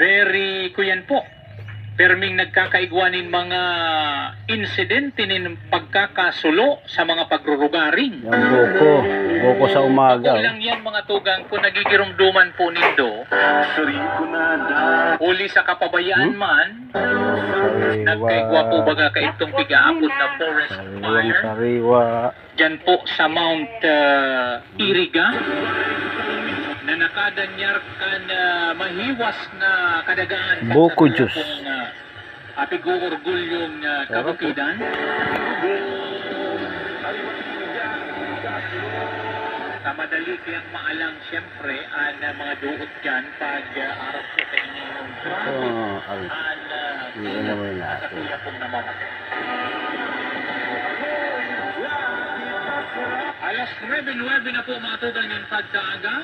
Very kuyan po. Perming nagkakaigwanin mga insidente ng pagkakasulo sa mga pagrurugaring. Yung buko sa umaga. Ako lang yan mga tugang kung nagigirumduman po nindo. Uli sa kapabayaan man, nagkaigwa po baga kaitong pigaapod na forest fire. Sariwa. Diyan po sa Mount Iriga na nakadanyar ka na mahiwas na kadagaan Buko juice. apigurgulyong kabukidan. Kamadali kayang maalang siyempre ang mga duot dyan pag araw po sa inyong Yun naman natin. sa kuya pong namamatay. Alas 9:09 na po mga tugang yung pagkaaga.